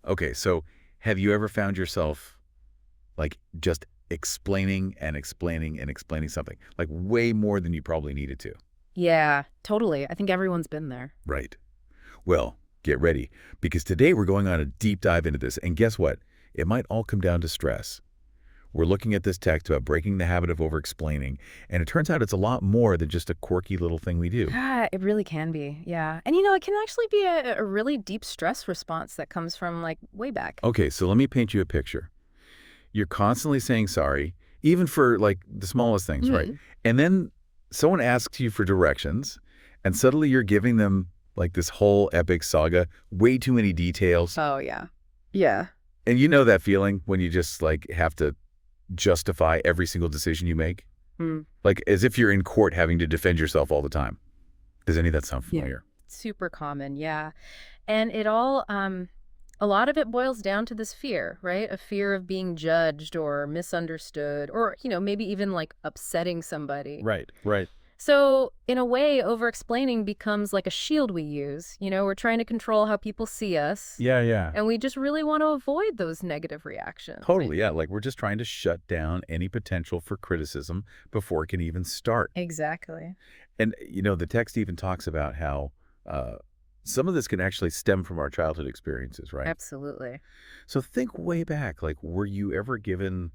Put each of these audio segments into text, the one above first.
Okay, so have you ever found yourself like just explaining and explaining and explaining something like way more than you probably needed to? Yeah, totally. I think everyone's been there. Right. Well, get ready because today we're going on a deep dive into this. And guess what? It might all come down to stress. We're looking at this text about breaking the habit of over-explaining, and it turns out it's a lot more than just a quirky little thing we do. Ah, it really can be. Yeah. And it can actually be a really deep stress response that comes from like way back. Okay, so let me paint you a picture. You're constantly saying sorry, even for like the smallest things, right? Mhm. And then someone asks you for directions, and suddenly you're giving them like this whole epic saga, way too many details. Oh, yeah. Yeah. And you know that feeling when you just like have to justify every single decision you make? Mm. Like as if you're in court having to defend yourself all the time. Does any of that sound Yeah. familiar? Super common. Yeah. And it all, a lot of it boils down to this fear, right? A fear of being judged or misunderstood or, maybe even like upsetting somebody. Right, right. So, in a way, over-explaining becomes like a shield we use. We're trying to control how people see us, Yeah, yeah. and we just really want to avoid those negative reactions. Totally, yeah. Like we're just trying to shut down any potential for criticism before it can even start. Exactly. And, the text even talks about how some of this can actually stem from our childhood experiences, right? Absolutely. So think way back, like, were you ever given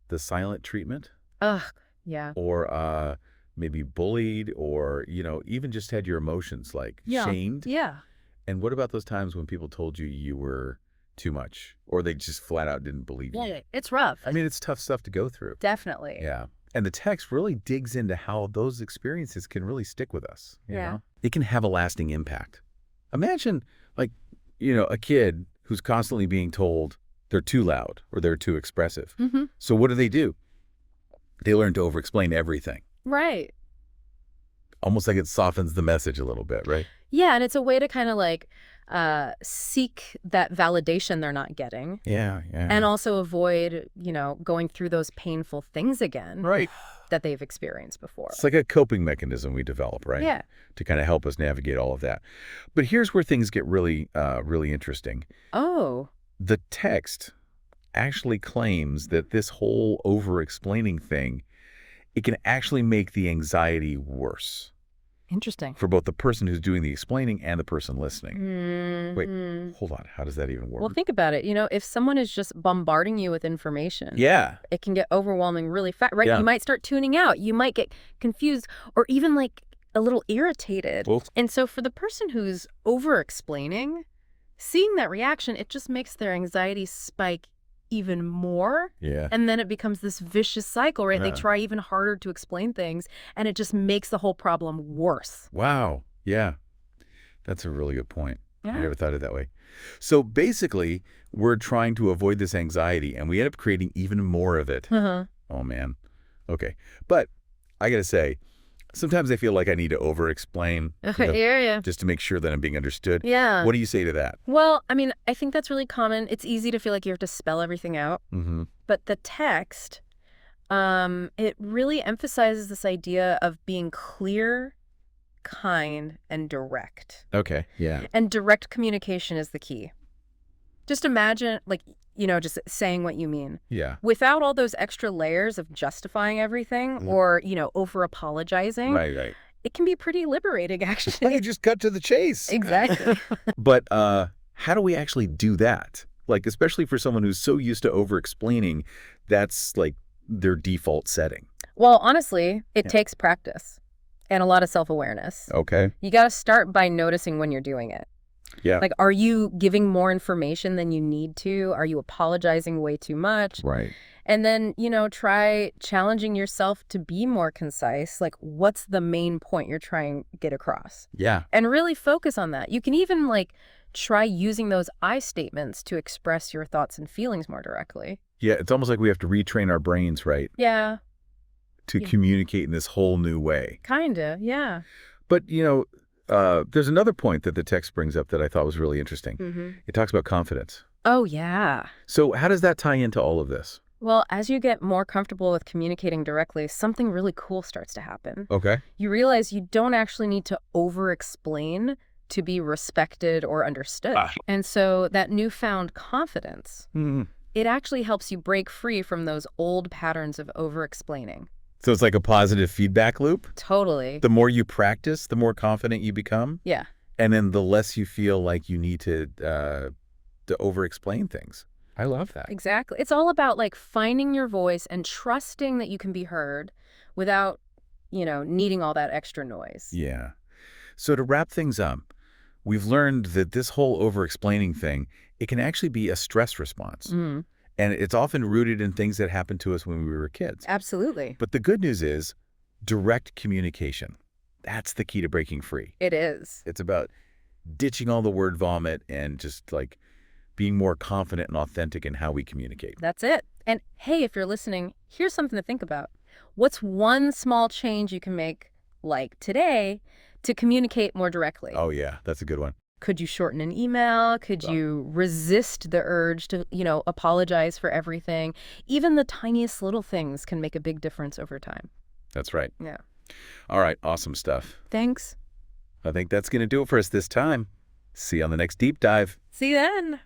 the silent treatment Ugh, yeah. or maybe bullied or, even just had your emotions like Yeah. shamed? Yeah. And what about those times when people told you you were too much or they just flat out didn't believe you? Yeah, it's rough. I mean, it's tough stuff to go through. Definitely. Yeah. And the text really digs into how those experiences can really stick with us. Yeah. It can have a lasting impact. Imagine, like, a kid who's constantly being told they're too loud or they're too expressive. Mm-hmm. So what do? They learn to over-explain everything. Right. Almost like it softens the message a little bit, right? Yeah, and it's a way to kind of like seek that validation they're not getting. Yeah, yeah. And also avoid, going through those painful things again Right. that they've experienced before. It's like a coping mechanism we develop, right? Yeah. To kind of help us navigate all of that. But here's where things get really, really interesting. Oh, The text actually claims that this whole over-explaining thing, it can actually make the anxiety worse interesting. for both the person who's doing the explaining and the person listening. Wait, Mhm. hold on. How does that even work? Well, think about it. If someone is just bombarding you with information, Yeah. it can get overwhelming really fast, right? Yeah. You might start tuning out. You might get confused or even like a little irritated. Well, And so for the person who's over-explaining, seeing that reaction, it just makes their anxiety spike even more. yeah. And then it becomes this vicious cycle, right? They Yeah. try even harder to explain things, and it just makes the whole problem worse. Wow. Yeah. That's a really good point. I Yeah. never thought of it that way. So basically, we're trying to avoid this anxiety, and we end up creating even more of it. Uh-huh. Oh, man. Okay. But I got to say, sometimes I feel like I need to over-explain Yeah. just to make sure that I'm being understood. Yeah. What do you say to that? Well, I mean, I think that's really common. It's easy to feel like you have to spell everything out. Mm-hmm. But the text, it really emphasizes this idea of being clear, kind, and direct. Okay. Yeah. And direct communication is the key. Just imagine, like, just saying what you mean. Yeah. Without all those extra layers of justifying everything or, over-apologizing, Right. it can be pretty liberating, You actually. just cut to the chase. Exactly. But how do we actually do that? Like, especially for someone who's so used to over-explaining, that's like their default setting. Well, honestly, it Yeah. takes practice and a lot of self-awareness. Okay. You got to start by noticing when you're doing it. Yeah. Like, are you giving more information than you need to? Are you apologizing way too much? Right. And then, try challenging yourself to be more concise. Like, what's the main point you're trying to get across? Yeah. And really focus on that. You can even, like, try using those I statements to express your thoughts and feelings more directly. Yeah. It's almost like we have to retrain our brains, right, Yeah, to Yeah. communicate in this whole new way. kinda, yeah. But, there's another point that the text brings up that I thought was really interesting. Mm-hmm. It talks about confidence. Oh, yeah. So how does that tie into all of this? Well, as you get more comfortable with communicating directly, something really cool starts to happen. Okay. You realize you don't actually need to over-explain to be respected or understood. Ah. And so that newfound confidence, Mhm. it actually helps you break free from those old patterns of over-explaining. So it's like a positive feedback loop. Totally. The more you practice, the more confident you become. Yeah, And then the less you feel like you need to over-explain things. I love that. exactly. It's all about like finding your voice and trusting that you can be heard without, needing all that extra noise. Yeah. So to wrap things up, we've learned that this whole over-explaining thing, it can actually be a stress response. Mm, And it's often rooted in things that happened to us when we were kids. absolutely. But the good news is direct communication. That's the key to breaking free. It is. It's about ditching all the word vomit and just like being more confident and authentic in how we communicate. That's it. And hey, if you're listening, here's something to think about. What's one small change you can make, like today, to communicate more directly? Oh, yeah, that's a good one. Could you shorten an email? Could you resist the urge to, apologize for everything? Even the tiniest little things can make a big difference over time. That's right. Yeah. All right, awesome stuff. Thanks. I think that's going to do it for us this time. See you on the next deep dive. See you then.